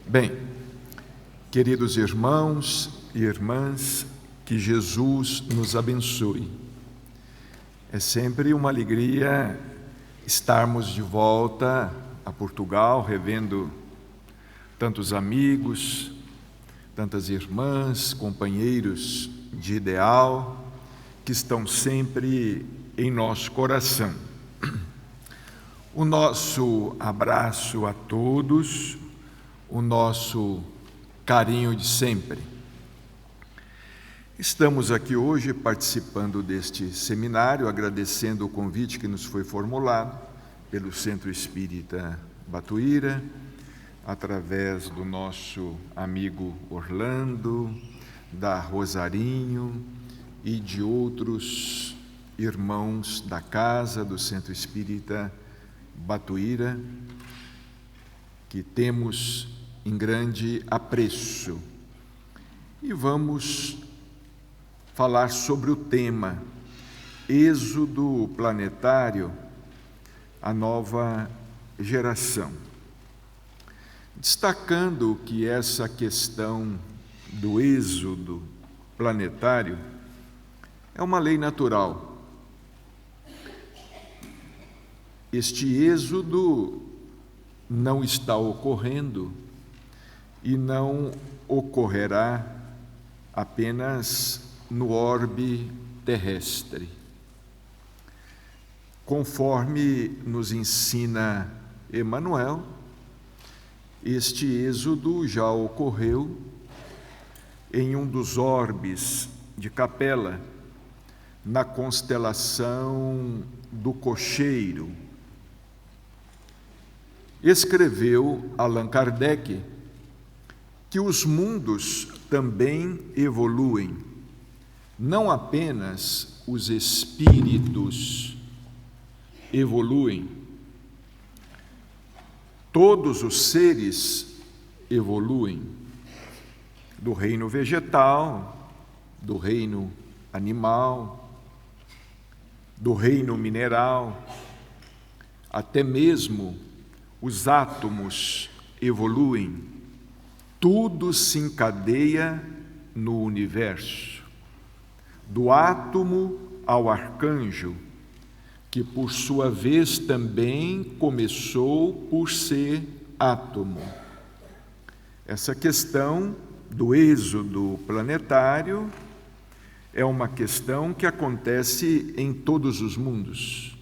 Bem, queridos irmãos e irmãs, que Jesus nos abençoe. É sempre uma alegria estarmos de volta a Portugal, revendo tantos amigos, tantas irmãs, companheiros de ideal, que estão sempre em nosso coração. O nosso abraço a todos, o nosso carinho de sempre. Estamos aqui hoje participando deste seminário, agradecendo o convite que nos foi formulado pelo Centro Espírita Batuíra, através do nosso amigo Orlando, da Rosarinho e de outros irmãos da casa do Centro Espírita Batuíra, que temos em grande apreço. E vamos falar sobre o tema Êxodo Planetário, a nova geração. Destacando que essa questão do êxodo planetário é uma lei natural. Este êxodo não está ocorrendo e não ocorrerá apenas no orbe terrestre. Conforme nos ensina Emmanuel, este êxodo já ocorreu em um dos orbes de Capela, na constelação do Cocheiro. Escreveu Allan Kardec que os mundos também evoluem, não apenas os espíritos evoluem, todos os seres evoluem, do reino vegetal, do reino animal, do reino mineral, até mesmo os átomos evoluem, tudo se encadeia no universo, do átomo ao arcanjo, que por sua vez também começou por ser átomo. Essa questão do êxodo planetário é uma questão que acontece em todos os mundos,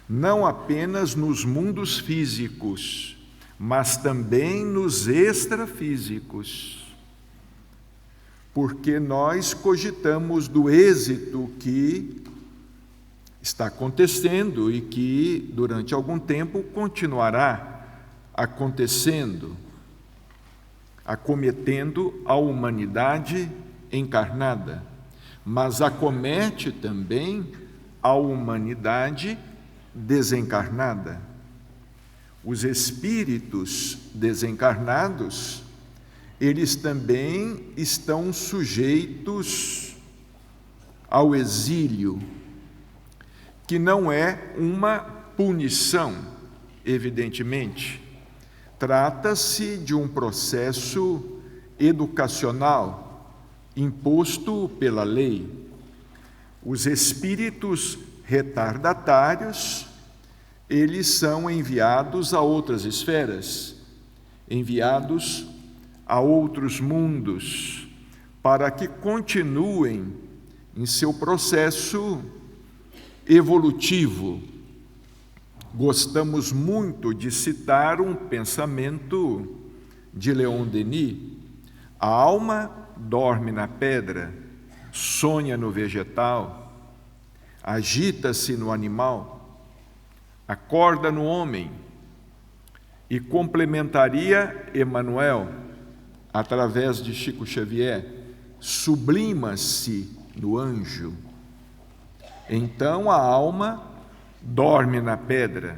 não apenas nos mundos físicos, mas também nos extrafísicos, porque nós cogitamos do êxito que está acontecendo e que durante algum tempo continuará acontecendo, acometendo a humanidade encarnada, mas acomete também a humanidade desencarnada. Os espíritos desencarnados, eles também estão sujeitos ao exílio, que não é uma punição, evidentemente. Trata-se de um processo educacional imposto pela lei. Os espíritos retardatários, eles são enviados a outras esferas, enviados a outros mundos, para que continuem em seu processo evolutivo. Gostamos muito de citar um pensamento de Leon Denis: a alma dorme na pedra, sonha no vegetal, agita-se no animal, acorda no homem, e complementaria Emmanuel, através de Chico Xavier, sublima-se no anjo. Então a alma dorme na pedra,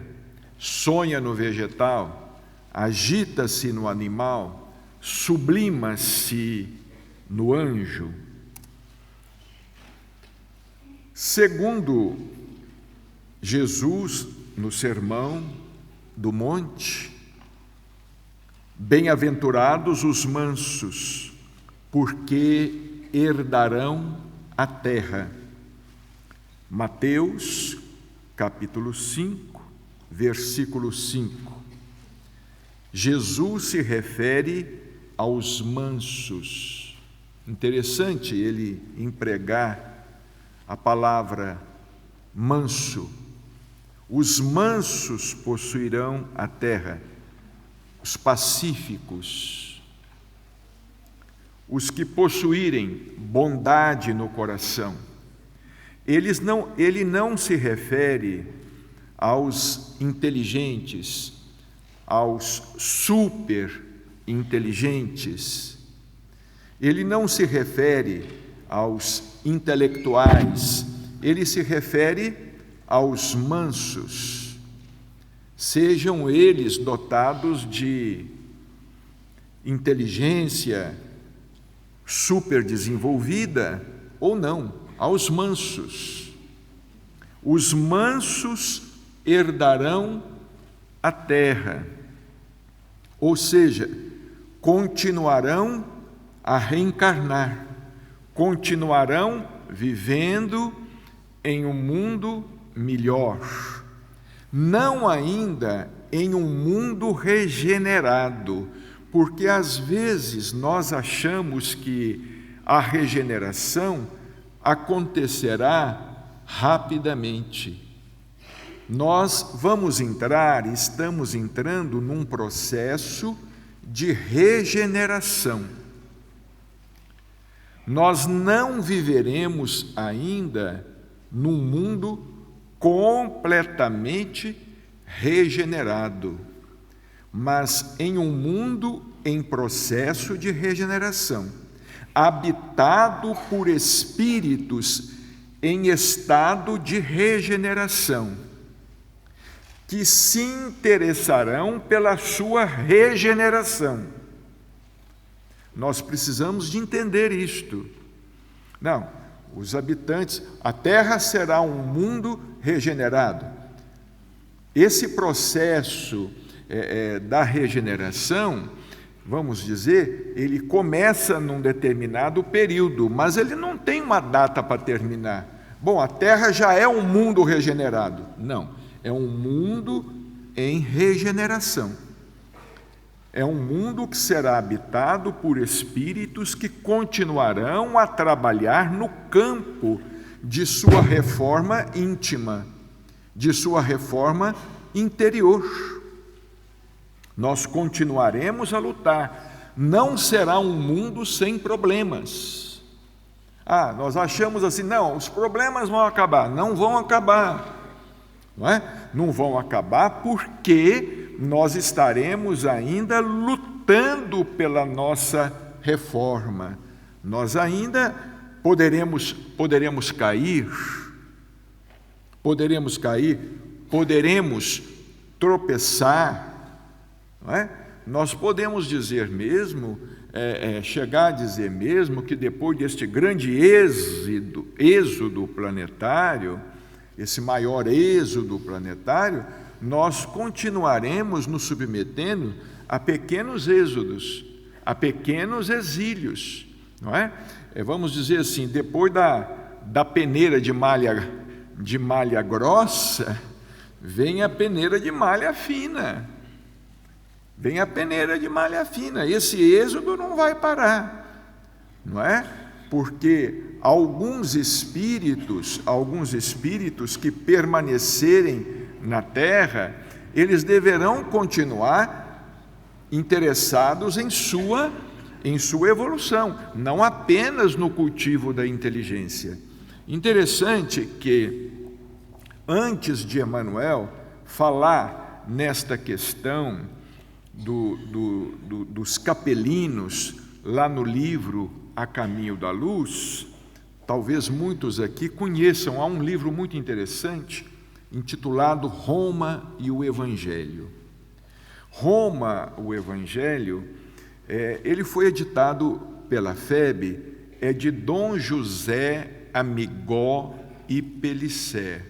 sonha no vegetal, agita-se no animal, sublima-se no anjo. Segundo Jesus, no Sermão do Monte, Bem-aventurados os mansos, porque herdarão a terra. Mateus, capítulo 5, versículo 5. Jesus se refere aos mansos. Interessante ele empregar a palavra manso. Os mansos possuirão a terra, os pacíficos, os que possuírem bondade no coração. Ele não se refere aos inteligentes, aos super inteligentes. Ele não se refere aos intelectuais, ele se refere aos mansos. Sejam eles dotados de inteligência super desenvolvida ou não, aos mansos. Os mansos herdarão a terra, ou seja, continuarão a reencarnar, continuarão vivendo em um mundo melhor, não ainda em um mundo regenerado, porque às vezes nós achamos que a regeneração acontecerá rapidamente. Nós estamos entrando num processo de regeneração. Nós não viveremos ainda num mundo completamente regenerado, mas em um mundo em processo de regeneração, habitado por espíritos em estado de regeneração, que se interessarão pela sua regeneração. Nós precisamos de entender isto. Não, os habitantes, a Terra será um mundo regenerado. Esse processo da regeneração, vamos dizer, ele começa num determinado período, mas ele não tem uma data para terminar. Bom, a Terra já é um mundo regenerado. Não, é um mundo em regeneração. É um mundo que será habitado por espíritos que continuarão a trabalhar no campo de sua reforma íntima, de sua reforma interior. Nós continuaremos a lutar. Não será um mundo sem problemas. Nós achamos assim, não, os problemas vão acabar. Não vão acabar. Não é? Não vão acabar porque nós estaremos ainda lutando pela nossa reforma. Nós ainda poderemos cair, poderemos tropeçar, não é? Nós podemos dizer mesmo, chegar a dizer mesmo que depois deste grande êxodo planetário, esse maior êxodo planetário, nós continuaremos nos submetendo a pequenos êxodos, a pequenos exílios, não é? Vamos dizer assim, depois da peneira de malha grossa, vem a peneira de malha fina. Vem a peneira de malha fina. Esse êxodo não vai parar, não é? Porque alguns espíritos que permanecerem na Terra, eles deverão continuar interessados em sua evolução, não apenas no cultivo da inteligência. Interessante que, antes de Emmanuel falar nesta questão dos capelinos, lá no livro A Caminho da Luz, talvez muitos aqui conheçam, há um livro muito interessante, intitulado Roma e o Evangelho. Roma, o Evangelho, ele foi editado pela FEB, é de Dom José Amigó e Pellicer.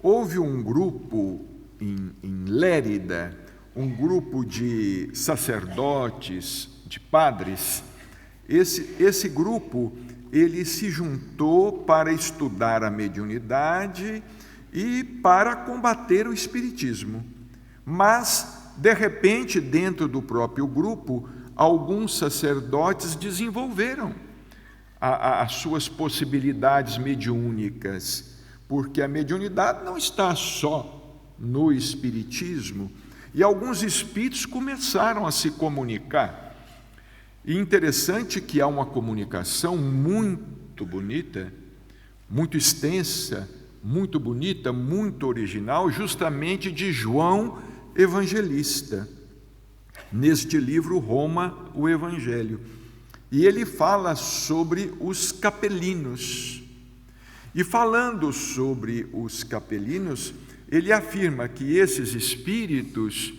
Houve um grupo em Lérida, um grupo de sacerdotes, de padres. Esse grupo, ele se juntou para estudar a mediunidade e para combater o espiritismo. Mas, de repente, dentro do próprio grupo, alguns sacerdotes desenvolveram as suas possibilidades mediúnicas, porque a mediunidade não está só no espiritismo, e alguns espíritos começaram a se comunicar. E interessante que há uma comunicação muito bonita, muito extensa, muito bonita, muito original, justamente de João Evangelista, neste livro Roma, o Evangelho. E ele fala sobre os capelinos. E falando sobre os capelinos, ele afirma que esses espíritos,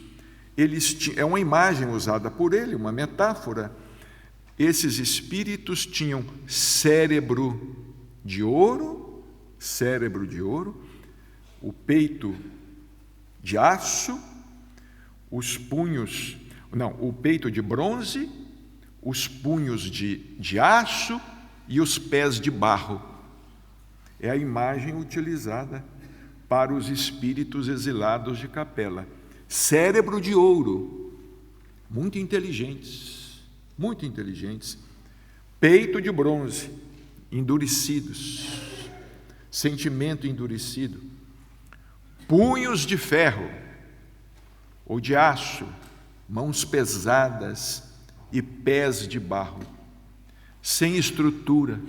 é uma imagem usada por ele, uma metáfora. Esses espíritos tinham cérebro de ouro, o peito de aço, o peito de bronze, os punhos de aço e os pés de barro. É a imagem utilizada para os espíritos exilados de Capela. Cérebro de ouro, muito inteligentes, peito de bronze, endurecidos, sentimento endurecido, punhos de ferro ou de aço, mãos pesadas e pés de barro, sem estrutura,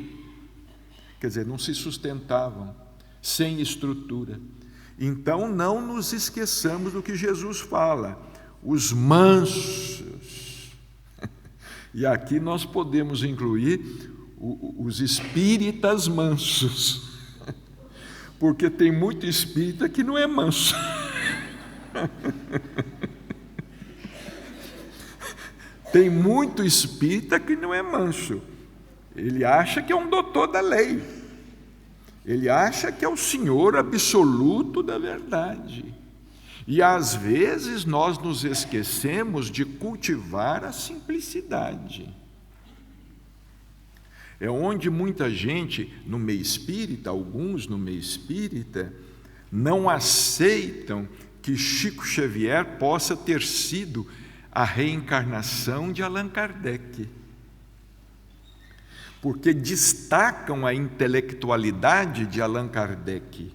quer dizer, não se sustentavam, sem estrutura. Então não nos esqueçamos do que Jesus fala, os mansos. E aqui nós podemos incluir os espíritas mansos, porque tem muito espírita que não é manso. Tem muito espírita que não é manso. Ele acha que é um doutor da lei. Ele acha que é o senhor absoluto da verdade. E às vezes nós nos esquecemos de cultivar a simplicidade. É onde muita gente no meio espírita, alguns no meio espírita, não aceitam que Chico Xavier possa ter sido a reencarnação de Allan Kardec, porque destacam a intelectualidade de Allan Kardec,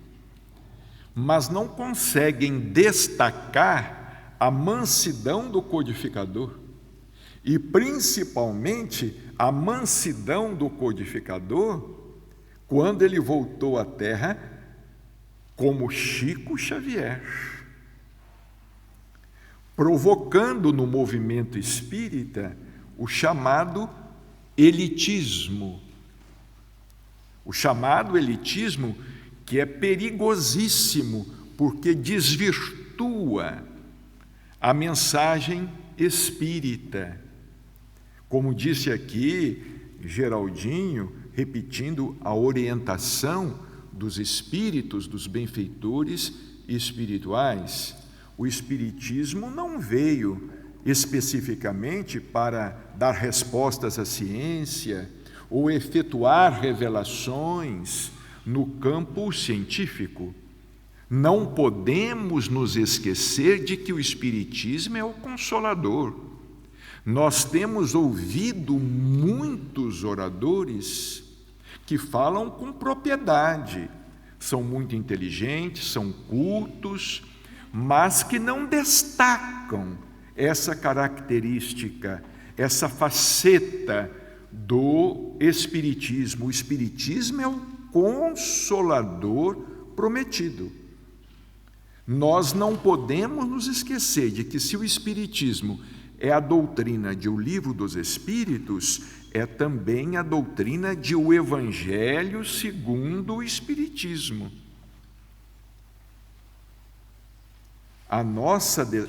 mas não conseguem destacar a mansidão do codificador, e principalmente a mansidão do codificador quando ele voltou à Terra como Chico Xavier, provocando no movimento espírita o chamado elitismo. O chamado elitismo, que é perigosíssimo, porque desvirtua a mensagem espírita. Como disse aqui Geraldinho, repetindo a orientação dos espíritos, dos benfeitores espirituais, o espiritismo não veio especificamente para dar respostas à ciência ou efetuar revelações no campo científico. Não podemos nos esquecer de que o espiritismo é o consolador. Nós temos ouvido muitos oradores que falam com propriedade, são muito inteligentes, são cultos, mas que não destacam essa característica, essa faceta do Espiritismo. O Espiritismo é o consolador prometido. Nós não podemos nos esquecer de que, se o Espiritismo é a doutrina de O Livro dos Espíritos, é também a doutrina de o Evangelho segundo o Espiritismo.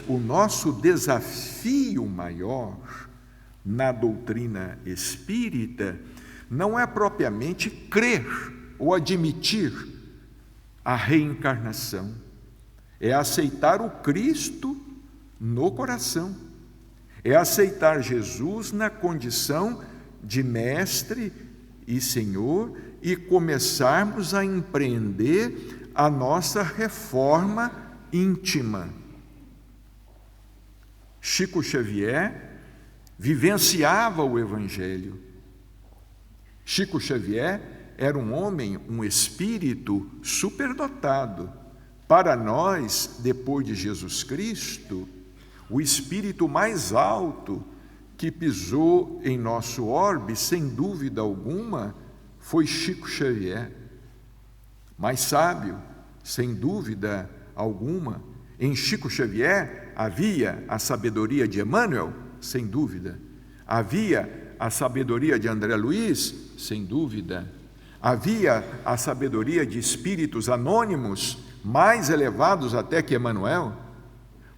O nosso desafio maior na doutrina espírita não é propriamente crer ou admitir a reencarnação, é aceitar o Cristo no coração. É aceitar Jesus na condição de mestre e Senhor e começarmos a empreender a nossa reforma íntima. Chico Xavier vivenciava o Evangelho. Chico Xavier era um homem, um espírito superdotado. Para nós, depois de Jesus Cristo, o espírito mais alto que pisou em nosso orbe, sem dúvida alguma, foi Chico Xavier. Mais sábio, sem dúvida alguma. Em Chico Xavier havia a sabedoria de Emmanuel, sem dúvida. Havia a sabedoria de André Luiz, sem dúvida. Havia a sabedoria de espíritos anônimos, mais elevados até que Emmanuel,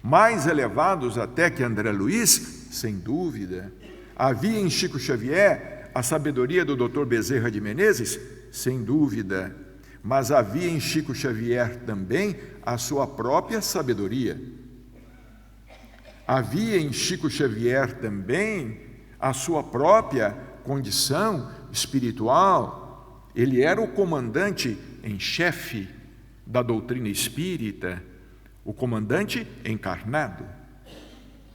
mais elevados até que André Luiz, sem dúvida. Havia em Chico Xavier a sabedoria do Dr. Bezerra de Menezes, sem dúvida. Mas havia em Chico Xavier também a sua própria sabedoria. Havia em Chico Xavier também a sua própria condição espiritual. Ele era o comandante em chefe da doutrina espírita, o comandante encarnado,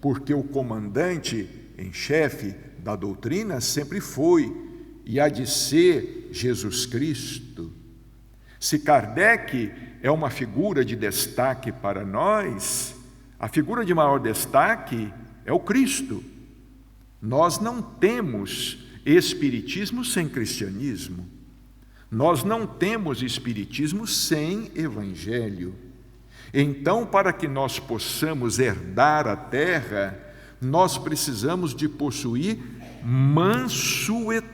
porque o comandante em chefe da doutrina sempre foi e há de ser Jesus Cristo. Se Kardec é uma figura de destaque para nós, a figura de maior destaque é o Cristo. Nós não temos espiritismo sem cristianismo. Nós não temos espiritismo sem evangelho. Então, para que nós possamos herdar a terra, nós precisamos de possuir mansuetude.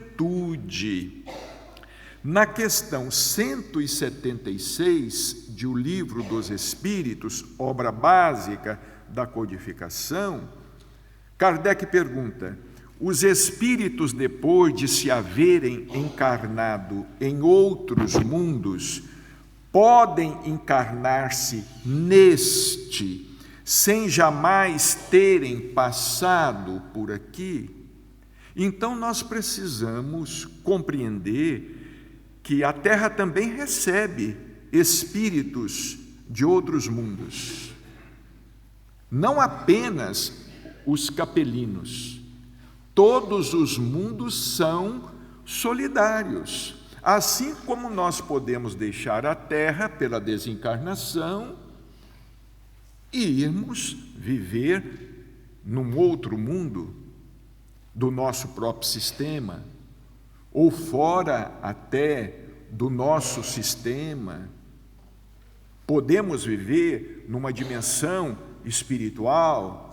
Na questão 176 de O Livro dos Espíritos, obra básica da codificação, Kardec pergunta: os espíritos, depois de se haverem encarnado em outros mundos, podem encarnar-se neste, sem jamais terem passado por aqui? Então nós precisamos compreender que a Terra também recebe espíritos de outros mundos. Não apenas os capelinos. Todos os mundos são solidários. Assim como nós podemos deixar a Terra pela desencarnação e irmos viver num outro mundo do nosso próprio sistema, ou fora até do nosso sistema. Podemos viver numa dimensão espiritual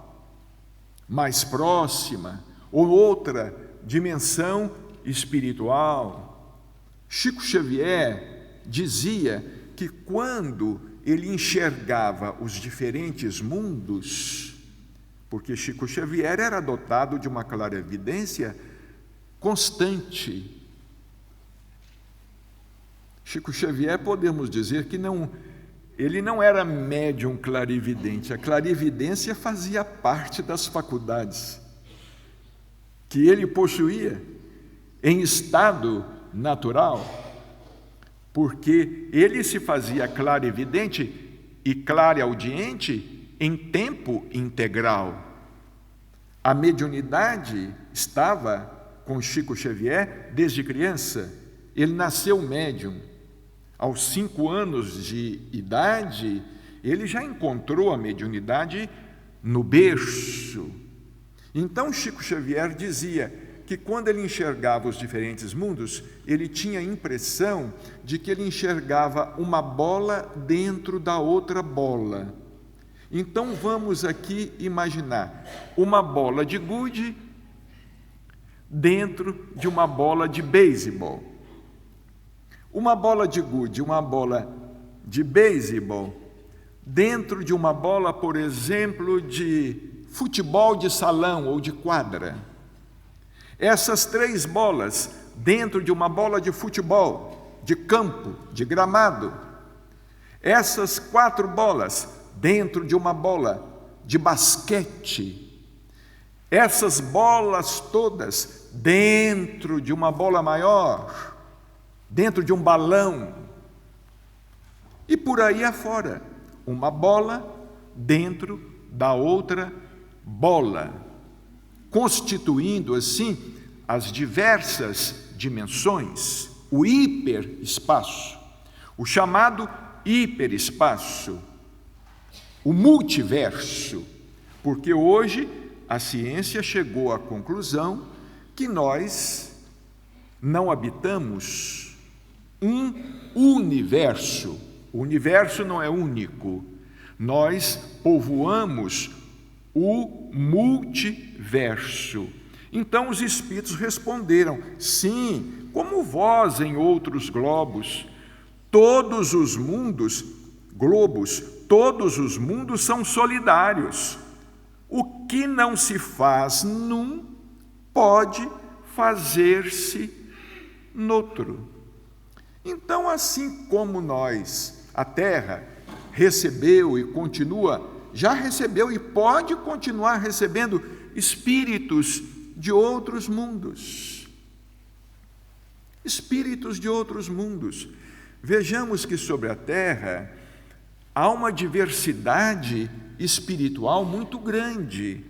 mais próxima, ou outra dimensão espiritual. Chico Xavier dizia que quando ele enxergava os diferentes mundos, porque Chico Xavier era dotado de uma clarividência constante. Chico Xavier, podemos dizer que ele não era médium clarividente, a clarividência fazia parte das faculdades que ele possuía em estado natural, porque ele se fazia clarividente e clareaudiente em tempo integral. A mediunidade estava com Chico Xavier desde criança. Ele nasceu médium. Aos 5 anos de idade, ele já encontrou a mediunidade no berço. Então, Chico Xavier dizia que quando ele enxergava os diferentes mundos, ele tinha a impressão de que ele enxergava uma bola dentro da outra bola. Então, vamos aqui imaginar uma bola de gude dentro de uma bola de beisebol. Uma bola de gude, uma bola de beisebol, dentro de uma bola, por exemplo, de futebol de salão ou de quadra. Essas 3 bolas dentro de uma bola de futebol, de campo, de gramado. Essas 4 bolas dentro de uma bola de basquete, essas bolas todas dentro de uma bola maior, dentro de um balão, e por aí afora, uma bola dentro da outra bola, constituindo assim as diversas dimensões, o hiperespaço, o chamado hiperespaço, o multiverso, porque hoje a ciência chegou à conclusão que nós não habitamos um universo. O universo não é único. Nós povoamos o multiverso. Então os espíritos responderam: sim, como vós em outros globos, todos os mundos são solidários. O que não se faz num, pode fazer-se noutro. Então, assim como nós, a Terra, recebeu e continua, já recebeu e pode continuar recebendo espíritos de outros mundos. Espíritos de outros mundos. Vejamos que sobre a Terra há uma diversidade espiritual muito grande,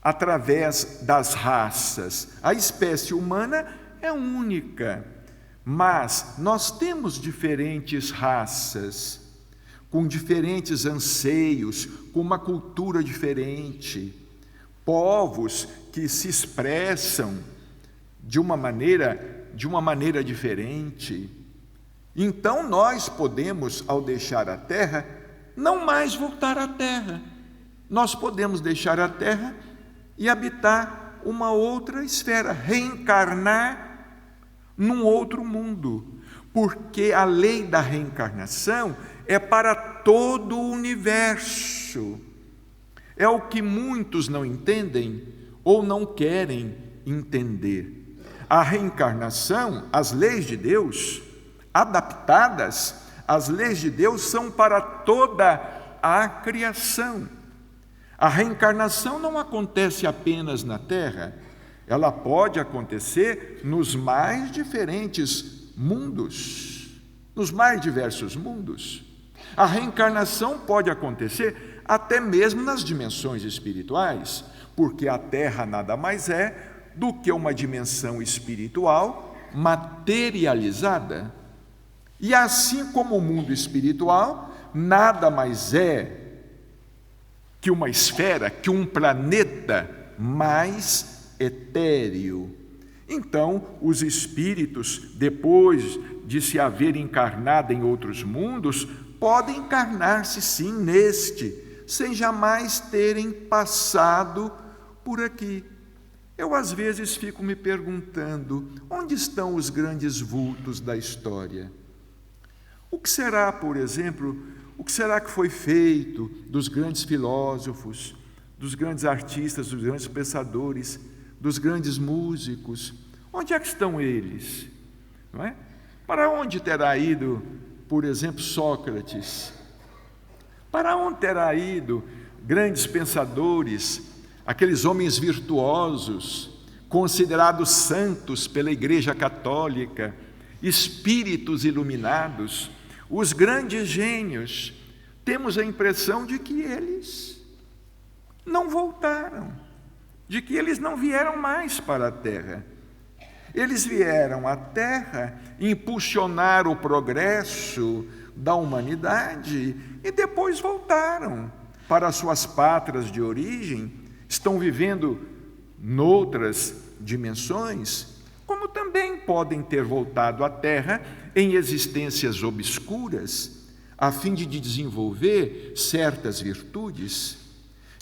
através das raças. A espécie humana é única, mas nós temos diferentes raças, com diferentes anseios, com uma cultura diferente, povos que se expressam de uma maneira diferente. Então nós podemos, ao deixar a Terra, não mais voltar à Terra. Nós podemos deixar a Terra e habitar uma outra esfera, reencarnar num outro mundo, porque a lei da reencarnação é para todo o universo. É o que muitos não entendem ou não querem entender. A reencarnação, as leis de Deus, adaptadas, as leis de Deus são para toda a criação. A reencarnação não acontece apenas na Terra, ela pode acontecer nos mais diferentes mundos, nos mais diversos mundos. A reencarnação pode acontecer até mesmo nas dimensões espirituais, porque a Terra nada mais é do que uma dimensão espiritual materializada. E assim como o mundo espiritual nada mais é que uma esfera, que um planeta mais etéreo. Então, os espíritos, depois de se haver encarnado em outros mundos, podem encarnar-se sim neste, sem jamais terem passado por aqui. Eu às vezes fico me perguntando, onde estão os grandes vultos da história? O que será, por exemplo, o que será que foi feito dos grandes filósofos, dos grandes artistas, dos grandes pensadores, dos grandes músicos? Onde é que estão eles? Não é? Para onde terá ido, por exemplo, Sócrates? Para onde terá ido grandes pensadores, aqueles homens virtuosos, considerados santos pela Igreja Católica, espíritos iluminados, os grandes gênios? Temos a impressão de que eles não voltaram, de que eles não vieram mais para a Terra. Eles vieram à Terra impulsionar o progresso da humanidade e depois voltaram para suas pátrias de origem, estão vivendo noutras dimensões, como também podem ter voltado à Terra em existências obscuras, a fim de desenvolver certas virtudes.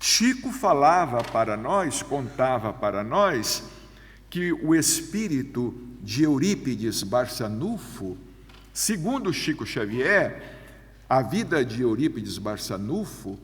Chico falava para nós, contava para nós, que o espírito de Eurípides Barçanufo, segundo Chico Xavier, a vida de Eurípides Barçanufo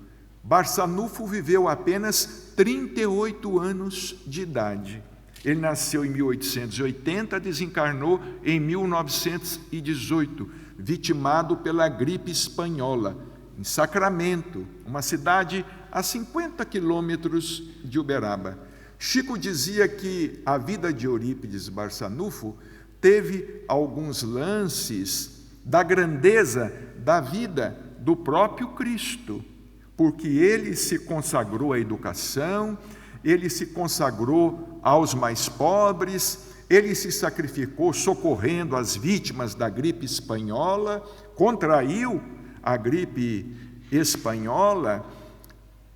viveu apenas 38 anos de idade. Ele nasceu em 1880, desencarnou em 1918, vitimado pela gripe espanhola, em Sacramento, uma cidade a 50 quilômetros de Uberaba. Chico dizia que a vida de Eurípides Barçanufo teve alguns lances da grandeza da vida do próprio Cristo, porque ele se consagrou à educação, ele se consagrou aos mais pobres, ele se sacrificou socorrendo as vítimas da gripe espanhola, contraiu a gripe espanhola,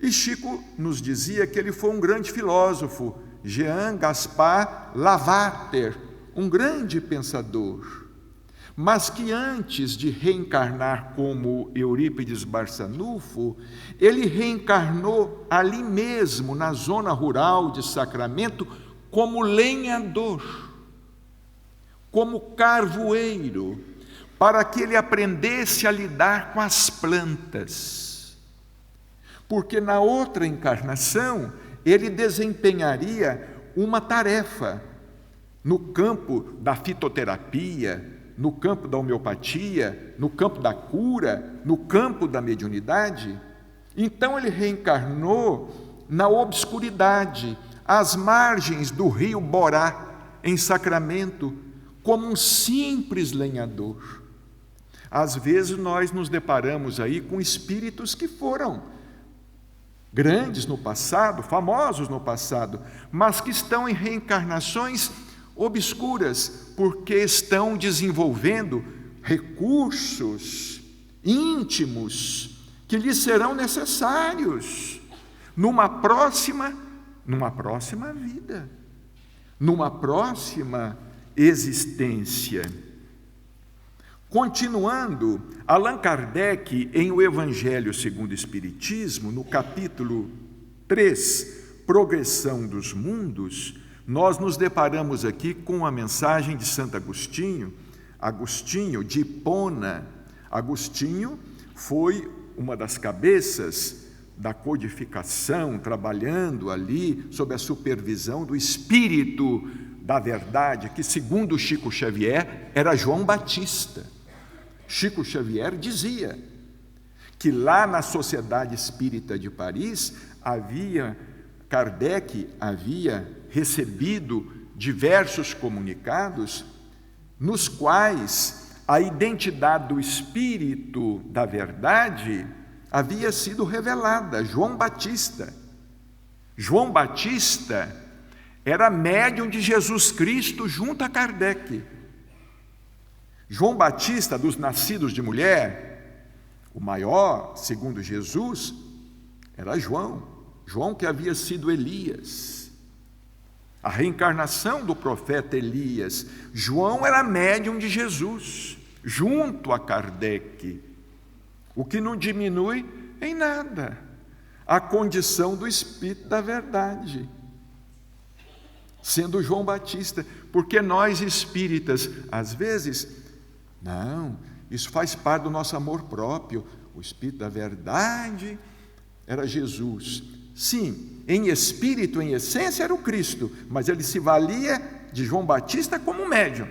e Chico nos dizia que ele foi um grande filósofo, Jean Gaspar Lavater, um grande pensador, mas que antes de reencarnar como Eurípides Barçanufo, ele reencarnou ali mesmo, na zona rural de Sacramento, como lenhador, como carvoeiro, para que ele aprendesse a lidar com as plantas. Porque na outra encarnação, ele desempenharia uma tarefa no campo da fitoterapia, no campo da homeopatia, no campo da cura, no campo da mediunidade. Então ele reencarnou na obscuridade, às margens do rio Borá, em Sacramento, como um simples lenhador. Às vezes nós nos deparamos aí com espíritos que foram grandes no passado, famosos no passado, mas que estão em reencarnações obscuras, porque estão desenvolvendo recursos íntimos que lhes serão necessários numa próxima vida, numa próxima existência. Continuando, Allan Kardec, em O Evangelho segundo o Espiritismo, no capítulo 3, Progressão dos Mundos, nós nos deparamos aqui com a mensagem de Santo Agostinho, Agostinho de Hipona. Agostinho foi uma das cabeças da codificação, trabalhando ali sob a supervisão do Espírito da Verdade, que, segundo Chico Xavier, era João Batista. Chico Xavier dizia que lá na Sociedade Espírita de Paris, Kardec havia recebido diversos comunicados nos quais a identidade do Espírito da Verdade havia sido revelada, João Batista. João Batista era médium de Jesus Cristo junto a Kardec. João Batista, dos nascidos de mulher, o maior, segundo Jesus, era João. João que havia sido Elias. A reencarnação do profeta Elias. João era médium de Jesus, junto a Kardec. O que não diminui em nada a condição do Espírito da Verdade, sendo João Batista, porque nós espíritas, às vezes, não, isso faz parte do nosso amor próprio. O Espírito da Verdade era Jesus. Sim, em espírito, em essência, era o Cristo, mas ele se valia de João Batista como médium.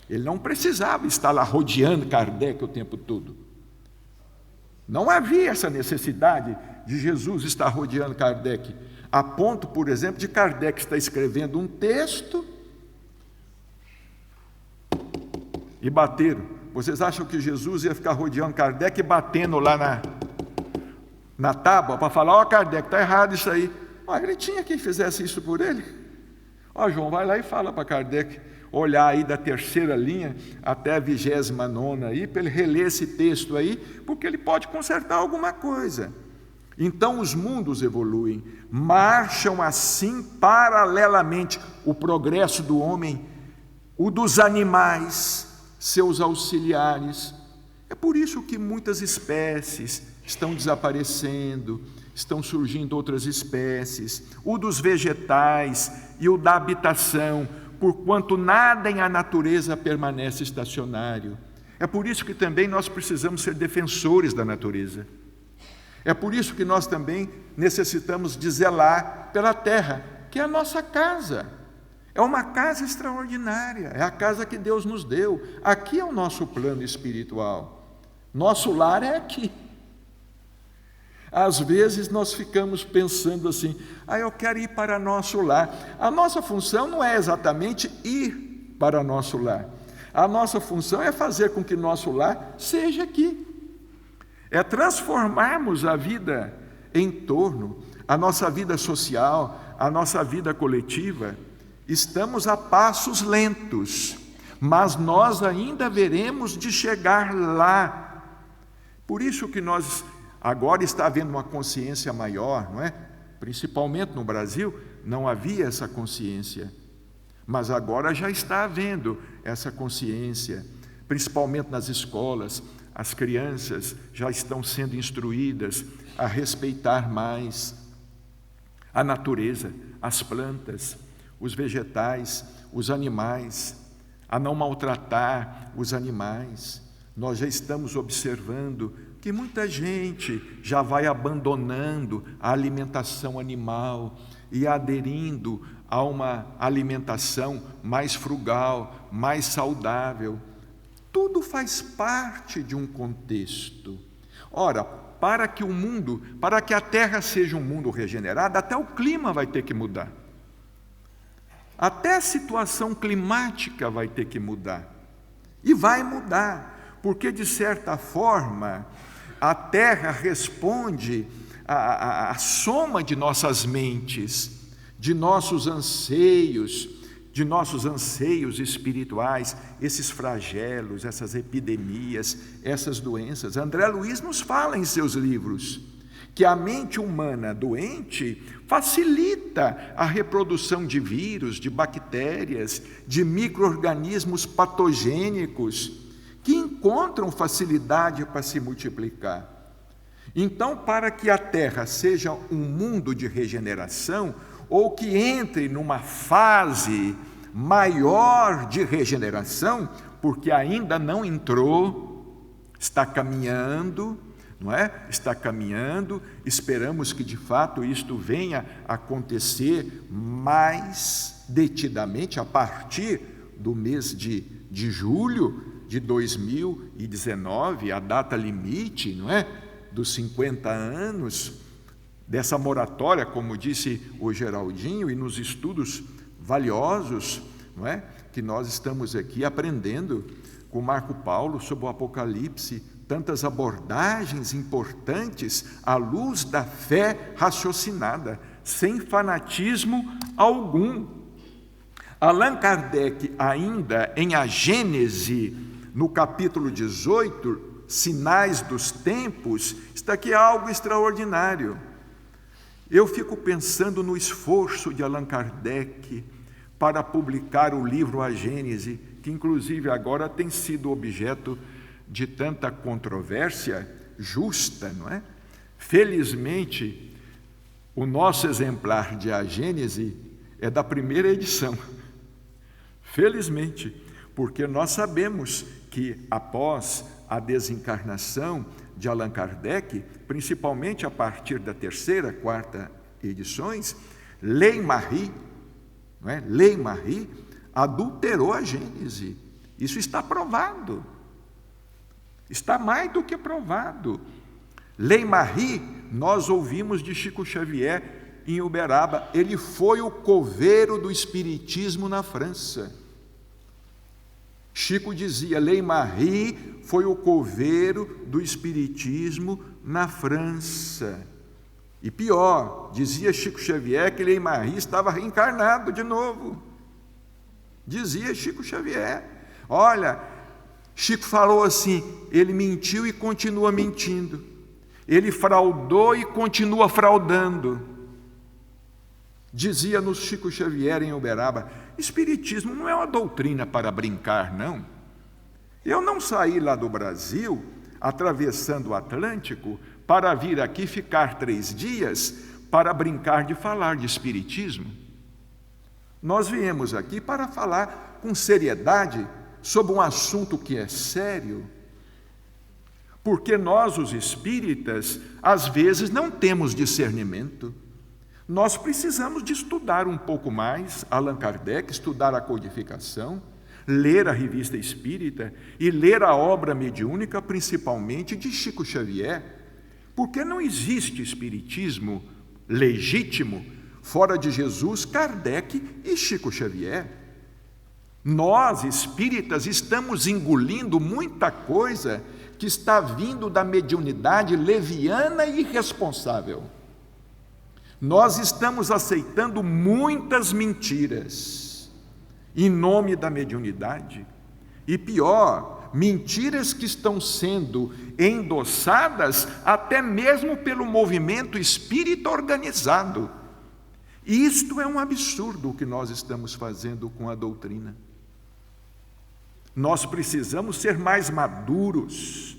Ele não precisava estar lá rodeando Kardec o tempo todo. Não havia essa necessidade de Jesus estar rodeando Kardec, a ponto, por exemplo, de Kardec estar escrevendo um texto e bateram. Vocês acham que Jesus ia ficar rodeando Kardec e batendo lá na tábua para falar: ó, Kardec, está errado isso aí. Ele tinha quem fizesse isso por ele. João, vai lá e fala para Kardec olhar aí da 3ª linha até a 29ª aí, para ele reler esse texto aí, porque ele pode consertar alguma coisa. Então os mundos evoluem, marcham assim paralelamente o progresso do homem, o dos animais, seus auxiliares. É por isso que muitas espécies estão desaparecendo, estão surgindo outras espécies, o dos vegetais e o da habitação, porquanto nada em a natureza permanece estacionário. É por isso que também nós precisamos ser defensores da natureza. É por isso que nós também necessitamos de zelar pela terra, que é a nossa casa. É uma casa extraordinária, é a casa que Deus nos deu. Aqui é o nosso plano espiritual. Nosso lar é aqui. Às vezes nós ficamos pensando assim, eu quero ir para nosso lar. A nossa função não é exatamente ir para nosso lar. A nossa função é fazer com que nosso lar seja aqui. É transformarmos a vida em torno, a nossa vida social, a nossa vida coletiva. Estamos a passos lentos, mas nós ainda veremos de chegar lá. Por isso que nós agora está havendo uma consciência maior, não é? Principalmente no Brasil, não havia essa consciência, mas agora já está havendo essa consciência, principalmente nas escolas. As crianças já estão sendo instruídas a respeitar mais a natureza, as plantas, os vegetais, os animais, a não maltratar os animais. Nós já estamos observando que muita gente já vai abandonando a alimentação animal e aderindo a uma alimentação mais frugal, mais saudável. Tudo faz parte de um contexto. Ora, para que a Terra seja um mundo regenerado, até o clima vai ter que mudar. Até a situação climática vai ter que mudar. E vai mudar, porque de certa forma a Terra responde à soma de nossas mentes, de nossos anseios espirituais, esses flagelos, essas epidemias, essas doenças. André Luiz nos fala em seus livros que a mente humana doente facilita a reprodução de vírus, de bactérias, de micro-organismos patogênicos que encontram facilidade para se multiplicar. Então, para que a Terra seja um mundo de regeneração, ou que entre numa fase maior de regeneração, porque ainda não entrou, está caminhando, não é? Está caminhando, esperamos que de fato isto venha a acontecer mais detidamente a partir do mês de julho de 2019, a data limite, não é? Dos 50 anos dessa moratória, como disse o Geraldinho, e nos estudos valiosos, não é? Que nós estamos aqui aprendendo com Marco Paulo sobre o Apocalipse, tantas abordagens importantes à luz da fé raciocinada, sem fanatismo algum. Allan Kardec, ainda em A Gênese, no capítulo 18, Sinais dos Tempos, está aqui algo extraordinário. Eu fico pensando no esforço de Allan Kardec para publicar o livro A Gênese, que inclusive agora tem sido objeto de tanta controvérsia justa, não é? Felizmente, o nosso exemplar de A Gênese é da primeira edição. Felizmente, porque nós sabemos que após a desencarnação de Allan Kardec, principalmente a partir da terceira, quarta edições, Leigh-Marie, não é? Leigh-Marie adulterou a Gênese. Isso está provado. Está mais do que provado. Leigh-Marie, nós ouvimos de Chico Xavier em Uberaba, ele foi o coveiro do espiritismo na França. Chico dizia, Leigh-Marie foi o coveiro do espiritismo na França. E pior, dizia Chico Xavier que Leigh-Marie estava reencarnado de novo. Dizia Chico Xavier. Olha, Chico falou assim, ele mentiu e continua mentindo. Ele fraudou e continua fraudando. Dizia-nos Chico Xavier em Uberaba, espiritismo não é uma doutrina para brincar, não. Eu não saí lá do Brasil, atravessando o Atlântico, para vir aqui ficar 3 dias para brincar de falar de espiritismo. Nós viemos aqui para falar com seriedade sobre um assunto que é sério, porque nós, os espíritas, às vezes não temos discernimento. Nós precisamos de estudar um pouco mais Allan Kardec, estudar a codificação, ler a Revista Espírita e ler a obra mediúnica, principalmente de Chico Xavier, Porque não existe espiritismo legítimo fora de Jesus, Kardec e Chico Xavier. Nós, espíritas, estamos engolindo muita coisa que está vindo da mediunidade leviana e irresponsável. Nós estamos aceitando muitas mentiras em nome da mediunidade. E pior, mentiras que estão sendo endossadas até mesmo pelo movimento espírita organizado. Isto é um absurdo o que nós estamos fazendo com a doutrina. Nós precisamos ser mais maduros,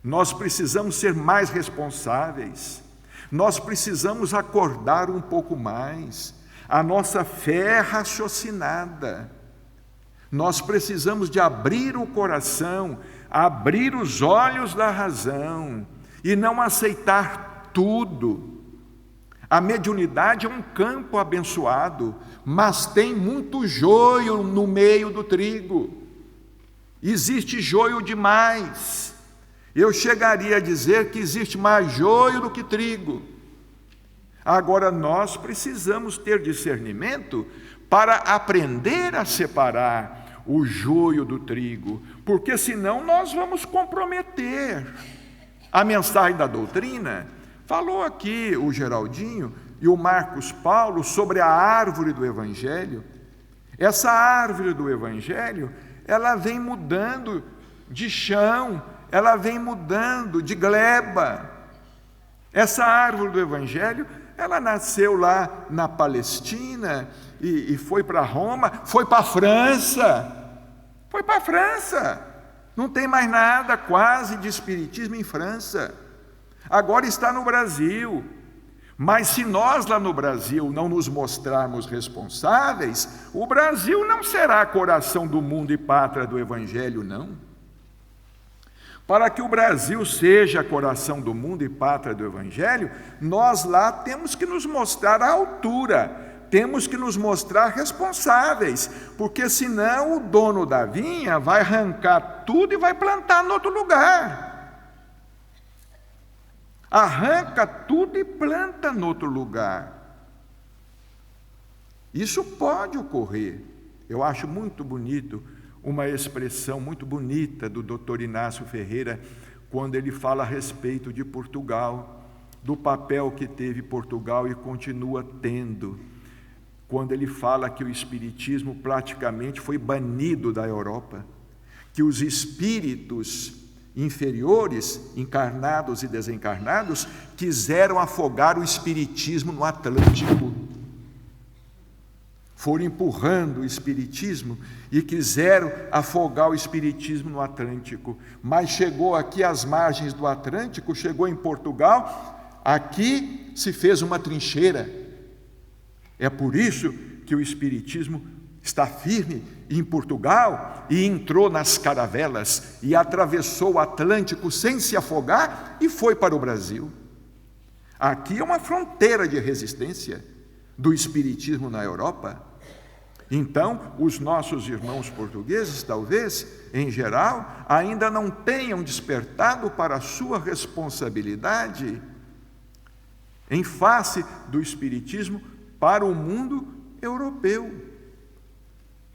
nós precisamos ser mais responsáveis, nós precisamos acordar um pouco mais, a nossa fé é raciocinada. Nós precisamos de abrir o coração, abrir os olhos da razão e não aceitar tudo. A mediunidade é um campo abençoado, mas tem muito joio no meio do trigo. Existe joio demais. Eu chegaria a dizer que existe mais joio do que trigo. Agora, nós precisamos ter discernimento para aprender a separar o joio do trigo, porque senão nós vamos comprometer a mensagem da doutrina. Falou aqui o Geraldinho e o Marcos Paulo sobre a árvore do Evangelho. Essa árvore do Evangelho, ela vem mudando de chão, ela vem mudando de gleba. Essa árvore do Evangelho, ela nasceu lá na Palestina e foi para Roma, foi para a França. Foi para a França. Não tem mais nada quase de espiritismo em França. Agora está no Brasil. Mas se nós lá no Brasil não nos mostrarmos responsáveis, o Brasil não será coração do mundo e pátria do Evangelho, não. Para que o Brasil seja coração do mundo e pátria do Evangelho, nós lá temos que nos mostrar à altura, temos que nos mostrar responsáveis, porque senão o dono da vinha vai arrancar tudo e vai plantar em outro lugar. Arranca tudo e planta em outro lugar. Isso pode ocorrer. Eu acho muito bonito uma expressão muito bonita do Dr. Inácio Ferreira, quando ele fala a respeito de Portugal, do papel que teve Portugal e continua tendo, quando ele fala que o espiritismo praticamente foi banido da Europa, que os espíritos inferiores, encarnados e desencarnados, quiseram afogar o espiritismo no Atlântico. Foram empurrando o espiritismo e quiseram afogar o espiritismo no Atlântico. Mas chegou aqui às margens do Atlântico, chegou em Portugal, aqui se fez uma trincheira. É por isso que o espiritismo está firme em Portugal e entrou nas caravelas e atravessou o Atlântico sem se afogar e foi para o Brasil. Aqui é uma fronteira de resistência do espiritismo na Europa. Então, os nossos irmãos portugueses, talvez, em geral, ainda não tenham despertado para a sua responsabilidade em face do espiritismo para o mundo europeu.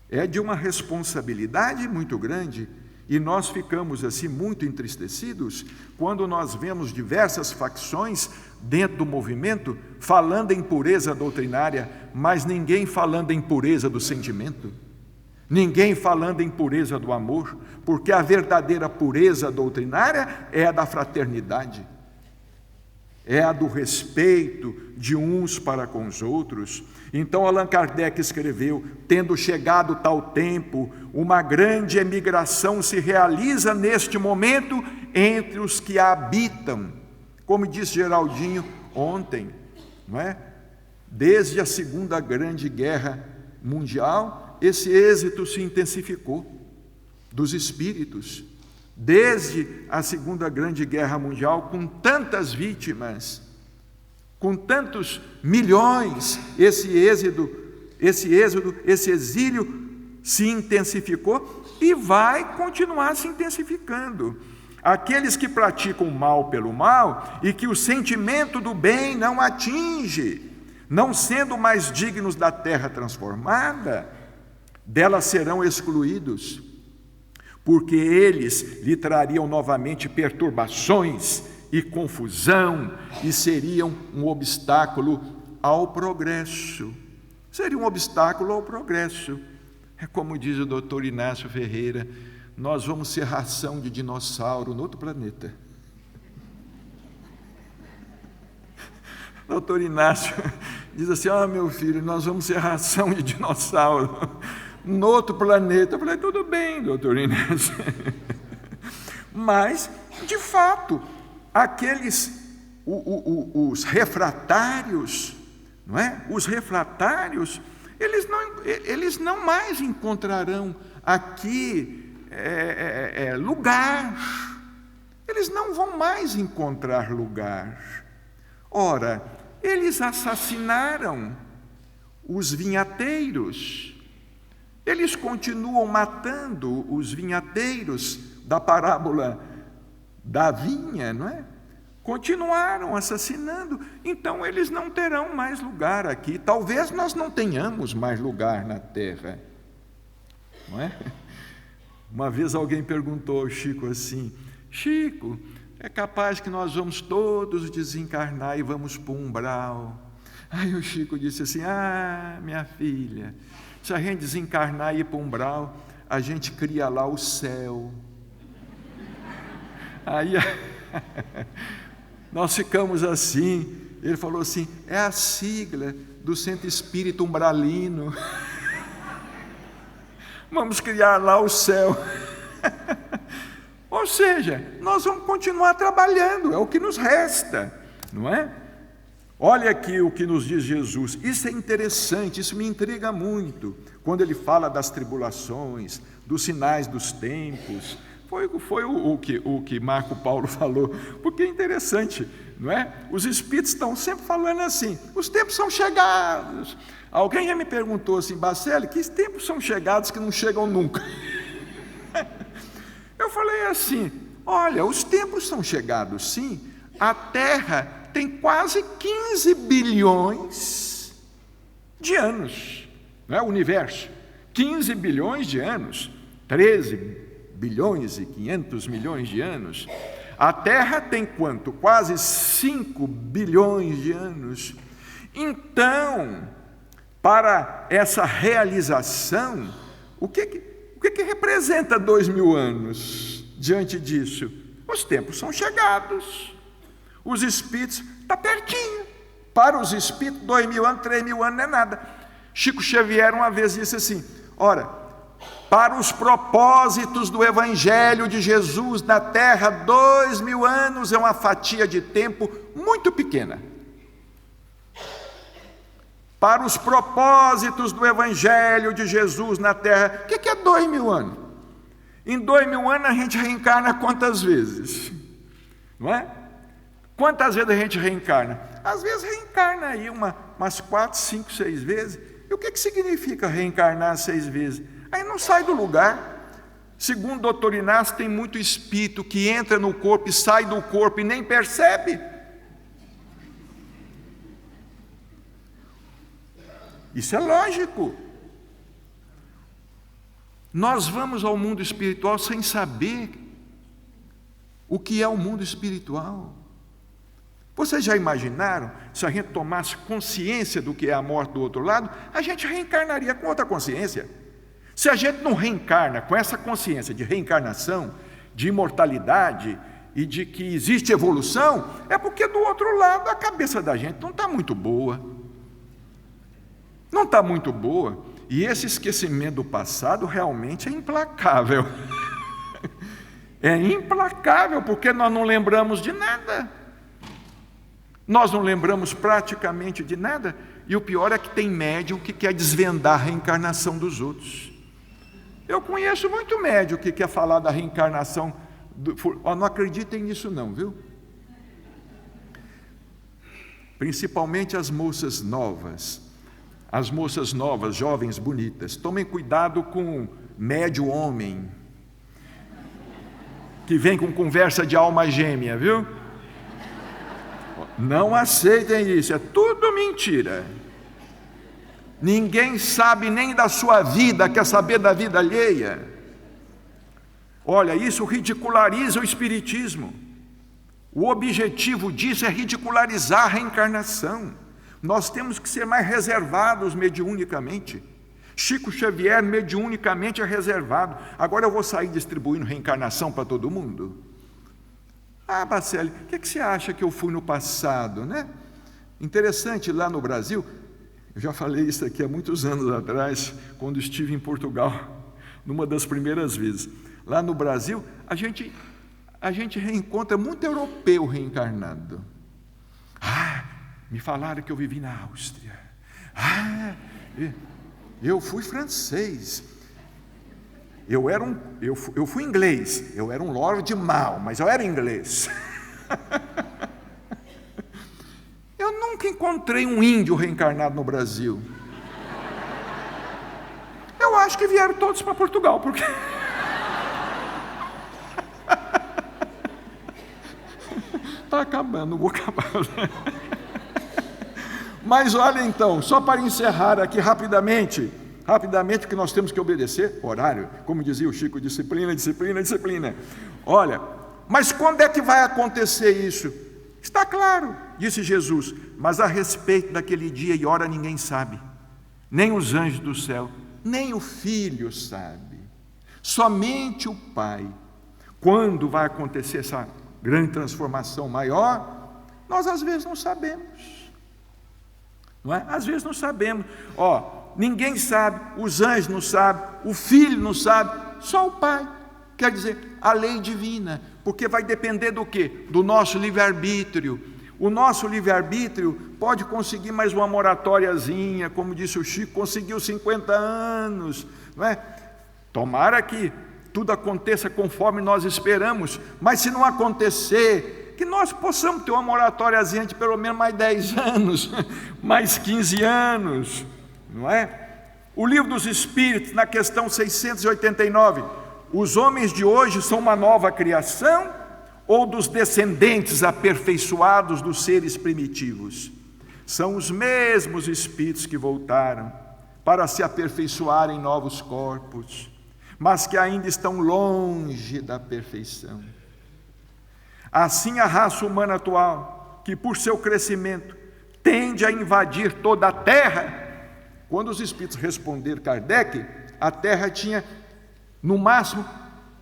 É de uma responsabilidade muito grande e nós ficamos assim muito entristecidos quando nós vemos diversas facções dentro do movimento falando em pureza doutrinária, mas ninguém falando em pureza do sentimento, ninguém falando em pureza do amor, porque a verdadeira pureza doutrinária é a da fraternidade, é a do respeito de uns para com os outros. Então Allan Kardec escreveu: tendo chegado tal tempo, uma grande emigração se realiza neste momento entre os que a habitam. Como disse Geraldinho ontem, não é? Desde a Segunda Grande Guerra Mundial, esse êxito se intensificou dos espíritos. Desde a Segunda Grande Guerra Mundial, com tantas vítimas, com tantos milhões, esse exílio se intensificou e vai continuar se intensificando. aqueles que praticam o mal pelo mal e que o sentimento do bem não atinge, não sendo mais dignos da terra transformada, dela serão excluídos, porque eles lhe trariam novamente perturbações e confusão e seriam um obstáculo ao progresso. Seria um obstáculo ao progresso. É como diz o doutor Inácio Ferreira, nós vamos ser ração de dinossauro no outro planeta. Doutor Inácio diz assim, meu filho, nós vamos ser ração de dinossauro no outro planeta. Eu falei, tudo bem, doutor Inácio. Mas, de fato, os refratários, não é? Os refratários, eles não mais encontrarão aqui lugar. Eles não vão mais encontrar lugar. Ora, eles assassinaram os vinhateiros. Eles continuam matando os vinhateiros da parábola da vinha, não é? Continuaram assassinando. Então, eles não terão mais lugar aqui. Talvez nós não tenhamos mais lugar na terra. Não é? Uma vez alguém perguntou ao Chico assim, Chico, é capaz que nós vamos todos desencarnar e vamos para o umbral. Aí o Chico disse assim, minha filha, se a gente desencarnar e ir para o umbral, a gente cria lá o céu. Aí nós ficamos assim, ele falou assim, é a sigla do Centro Espírita Umbralino. Vamos criar lá o céu. Ou seja, nós vamos continuar trabalhando, é o que nos resta, não é? Olha aqui o que nos diz Jesus, isso é interessante, isso me intriga muito, quando ele fala das tribulações, dos sinais dos tempos, foi o que Marco Paulo falou, porque é interessante, não é? Os espíritos estão sempre falando assim, os tempos são chegados. Alguém já me perguntou assim, Bacelli, que tempos são chegados que não chegam nunca? Eu falei assim, olha, os tempos são chegados sim, a Terra tem quase 15 bilhões de anos, não é? O universo, 15 bilhões de anos, 13 bilhões e 500 milhões de anos. A Terra tem quanto? Quase 5 bilhões de anos. Então, para essa realização, o que representa 2000 anos diante disso? Os tempos são chegados. Os espíritos, está pertinho. Para os espíritos, 2000 anos, 3000 anos não é nada. Chico Xavier uma vez disse assim, ora, para os propósitos do Evangelho de Jesus na Terra, 2000 anos é uma fatia de tempo muito pequena. Para os propósitos do Evangelho de Jesus na Terra, o que é 2000 anos? Em 2000 anos a gente reencarna quantas vezes? Não é? Quantas vezes a gente reencarna? Às vezes reencarna aí umas 4, 5, 6 vezes. E o que significa reencarnar 6 vezes? Aí não sai do lugar. Segundo o doutor Inácio, tem muito espírito que entra no corpo e sai do corpo e nem percebe. Isso é lógico. Nós vamos ao mundo espiritual sem saber o que é o mundo espiritual. Vocês já imaginaram, se a gente tomasse consciência do que é a morte do outro lado, a gente reencarnaria com outra consciência. Se a gente não reencarna com essa consciência de reencarnação, de imortalidade e de que existe evolução, é porque do outro lado a cabeça da gente não está muito boa. Não está muito boa. E esse esquecimento do passado realmente é implacável. É implacável, porque nós não lembramos de nada. Nós não lembramos praticamente de nada. E o pior é que tem médium que quer desvendar a reencarnação dos outros. Eu conheço muito médium que quer falar da reencarnação. Não acreditem nisso não, viu? Principalmente as moças novas. As moças novas, jovens, bonitas, tomem cuidado com médium homem. que vem com conversa de alma gêmea, viu? Não aceitem isso, é tudo mentira. Ninguém sabe nem da sua vida, quer saber da vida alheia. Olha, isso ridiculariza o espiritismo. O objetivo disso é ridicularizar a reencarnação. Nós temos que ser mais reservados mediunicamente. Chico Xavier mediunicamente é reservado. Agora eu vou sair distribuindo reencarnação para todo mundo? Ah, Bacelli, o que você acha que eu fui no passado, né? Interessante, lá no Brasil, eu já falei isso aqui há muitos anos atrás, quando estive em Portugal, numa das primeiras vezes. Lá no Brasil, a gente reencontra muito europeu reencarnado. Ah, me falaram que eu vivi na Áustria. Ah, eu fui francês. Eu fui inglês. Eu era um lord mau, mas eu era inglês. Eu nunca encontrei um índio reencarnado no Brasil. Eu acho que vieram todos para Portugal, porque... Está acabando, não vou acabar. Mas olha então, só para encerrar aqui rapidamente, porque nós temos que obedecer horário, como dizia o Chico, disciplina, disciplina, disciplina. Olha, mas quando é que vai acontecer isso? Está claro, disse Jesus, mas a respeito daquele dia e hora ninguém sabe, nem os anjos do céu, nem o Filho sabe, somente o Pai. Quando vai acontecer essa grande transformação maior, nós às vezes não sabemos, não é? Às vezes não sabemos. Ninguém sabe, os anjos não sabem, o Filho não sabe, só o Pai. Quer dizer, a lei divina, porque vai depender do quê? Do nosso livre-arbítrio. O nosso livre-arbítrio pode conseguir mais uma moratóriazinha, como disse o Chico, conseguiu 50 anos, não é? Tomara que tudo aconteça conforme nós esperamos, mas se não acontecer, que nós possamos ter uma moratóriazinha de pelo menos mais 10 anos, mais 15 anos, não é? O Livro dos Espíritos, na questão 689, os homens de hoje são uma nova criação ou dos descendentes aperfeiçoados dos seres primitivos? São os mesmos espíritos que voltaram para se aperfeiçoar em novos corpos, mas que ainda estão longe da perfeição. Assim, a raça humana atual, que por seu crescimento tende a invadir toda a Terra. Quando os espíritos responderam Kardec, a Terra tinha no máximo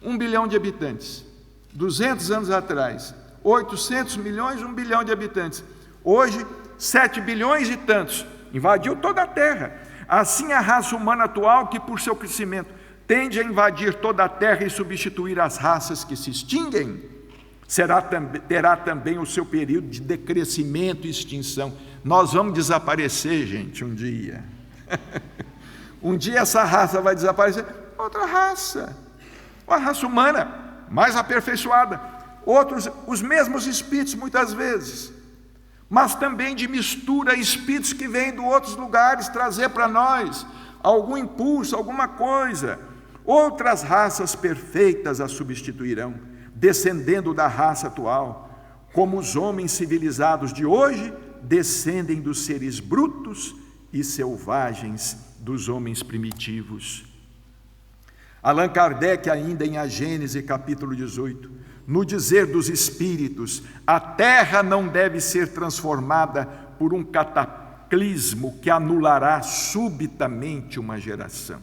1 bilhão de habitantes. 200 anos atrás, 800 milhões, 1 bilhão de habitantes. Hoje, 7 bilhões e tantos. Invadiu toda a Terra. Assim, a raça humana atual, que por seu crescimento tende a invadir toda a Terra e substituir as raças que se extinguem, terá também o seu período de decrescimento e extinção. Nós vamos desaparecer, gente, um dia. Um dia essa raça vai desaparecer, outra raça, uma raça humana mais aperfeiçoada, outros, os mesmos espíritos muitas vezes, mas também de mistura, espíritos que vêm de outros lugares trazer para nós algum impulso, alguma coisa. Outras raças perfeitas a substituirão, descendendo da raça atual, como os homens civilizados de hoje descendem dos seres brutos e selvagens dos homens primitivos. Allan Kardec, ainda em A Gênese, capítulo 18, no dizer dos espíritos, a Terra não deve ser transformada por um cataclismo que anulará subitamente uma geração.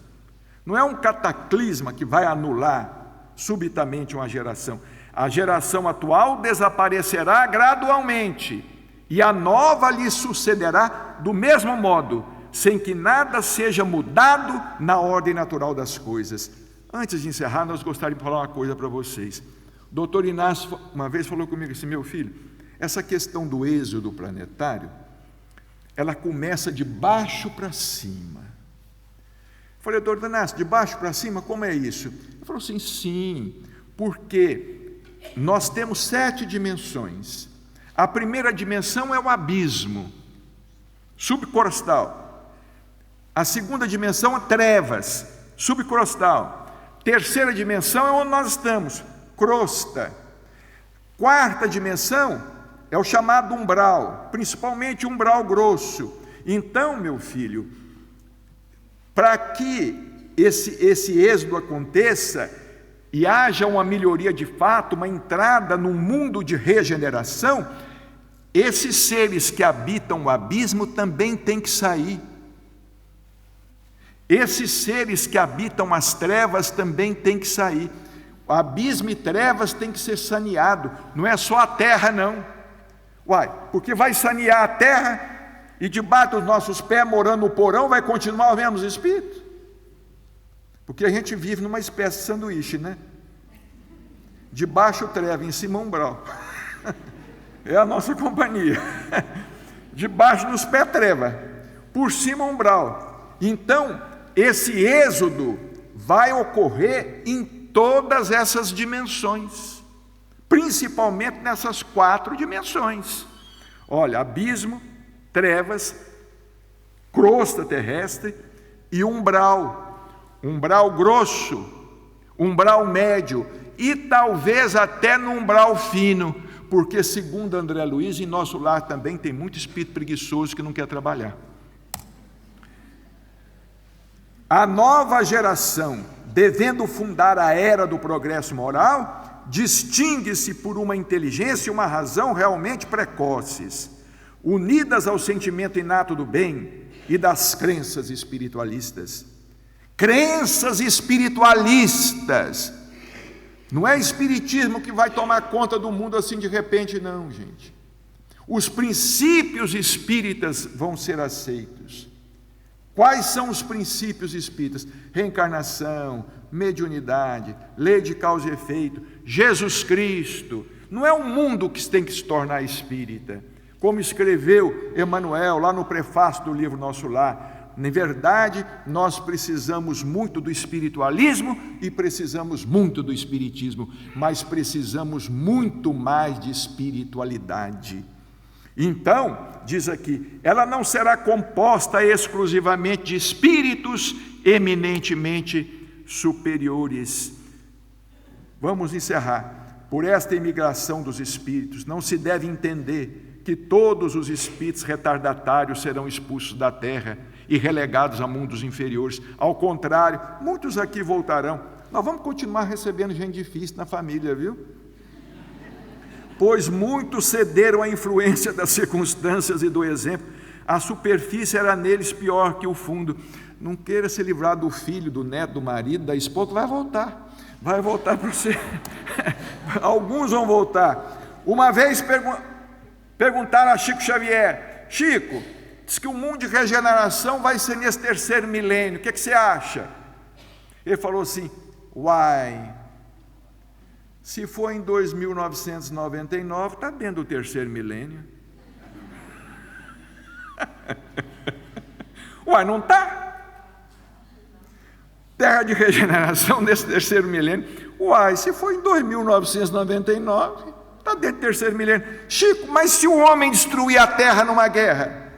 Não é um cataclisma que vai anular subitamente uma geração. A geração atual desaparecerá gradualmente e a nova lhe sucederá do mesmo modo, sem que nada seja mudado na ordem natural das coisas. Antes de encerrar, nós gostaríamos de falar uma coisa para vocês. O doutor Inácio uma vez falou comigo assim: meu filho, essa questão do êxodo planetário, ela começa de baixo para cima. Eu falei: doutor Inácio, de baixo para cima, como é isso? Ele falou assim: sim, porque nós temos 7 dimensões. A primeira dimensão é o abismo subcostal. A segunda dimensão é trevas subcostal. Terceira dimensão é onde nós estamos, crosta. Quarta dimensão é o chamado umbral, principalmente umbral grosso. Então, meu filho, para que esse êxodo aconteça e haja uma melhoria de fato, uma entrada num mundo de regeneração, esses seres que habitam o abismo também têm que sair. Esses seres que habitam as trevas também têm que sair. O abismo e trevas tem que ser saneado, não é só a terra não. Porque vai sanear a terra e debaixo dos nossos pés, morando no porão, vai continuar os mesmos espíritos? Porque a gente vive numa espécie de sanduíche, né? Debaixo treva, em cima umbral. É a nossa companhia. Debaixo dos pés treva, por cima umbral. Então, esse êxodo vai ocorrer em todas essas dimensões, principalmente nessas 4 dimensões. Olha, abismo, trevas, crosta terrestre e umbral grosso, umbral médio e talvez até no umbral fino, porque segundo André Luiz, em nosso lar também tem muito espírito preguiçoso que não quer trabalhar. A nova geração, devendo fundar a era do progresso moral, distingue-se por uma inteligência e uma razão realmente precoces, unidas ao sentimento inato do bem e das crenças espiritualistas. Crenças espiritualistas. Não é espiritismo que vai tomar conta do mundo assim de repente, não, gente. Os princípios espíritas vão ser aceitos. Quais são os princípios espíritas? Reencarnação, mediunidade, lei de causa e efeito, Jesus Cristo. Não é o mundo que tem que se tornar espírita. Como escreveu Emmanuel lá no prefácio do livro Nosso Lar. Na verdade, nós precisamos muito do espiritualismo e precisamos muito do espiritismo, mas precisamos muito mais de espiritualidade. Então, diz aqui, ela não será composta exclusivamente de espíritos eminentemente superiores. Vamos encerrar. Por esta imigração dos espíritos, não se deve entender que todos os espíritos retardatários serão expulsos da terra e relegados a mundos inferiores. Ao contrário, muitos aqui voltarão. Nós vamos continuar recebendo gente difícil na família, viu? Pois muitos cederam à influência das circunstâncias e do exemplo. A superfície era neles pior que o fundo. Não queira se livrar do filho, do neto, do marido, da esposa, vai voltar para você. Alguns vão voltar. Uma vez perguntaram a Chico Xavier: Chico, diz que o mundo de regeneração vai ser nesse 3º milênio, o que você acha? Ele falou assim: se for em 2999, está dentro do 3º milênio. Não está? Terra de regeneração nesse 3º milênio. Se for em 2999, está dentro do 3º milênio. Chico, mas se o homem destruir a terra numa guerra,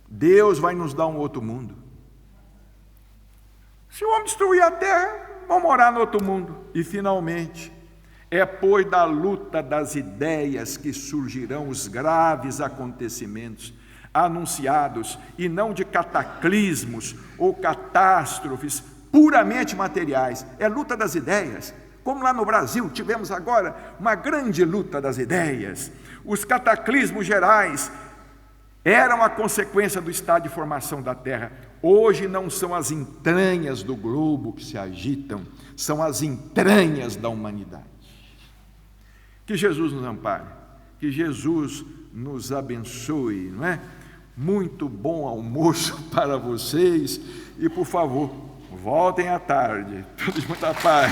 Deus vai nos dar um outro mundo. Se o homem destruir a terra, vão morar no outro mundo. E finalmente, é pois da luta das ideias que surgirão os graves acontecimentos anunciados, e não de cataclismos ou catástrofes puramente materiais. É luta das ideias. Como lá no Brasil tivemos agora uma grande luta das ideias. Os cataclismos gerais eram a consequência do estado de formação da Terra. Hoje não são as entranhas do globo que se agitam, são as entranhas da humanidade. Que Jesus nos ampare, que Jesus nos abençoe, não é? Muito bom almoço para vocês e, por favor, voltem à tarde. Tudo de muita paz.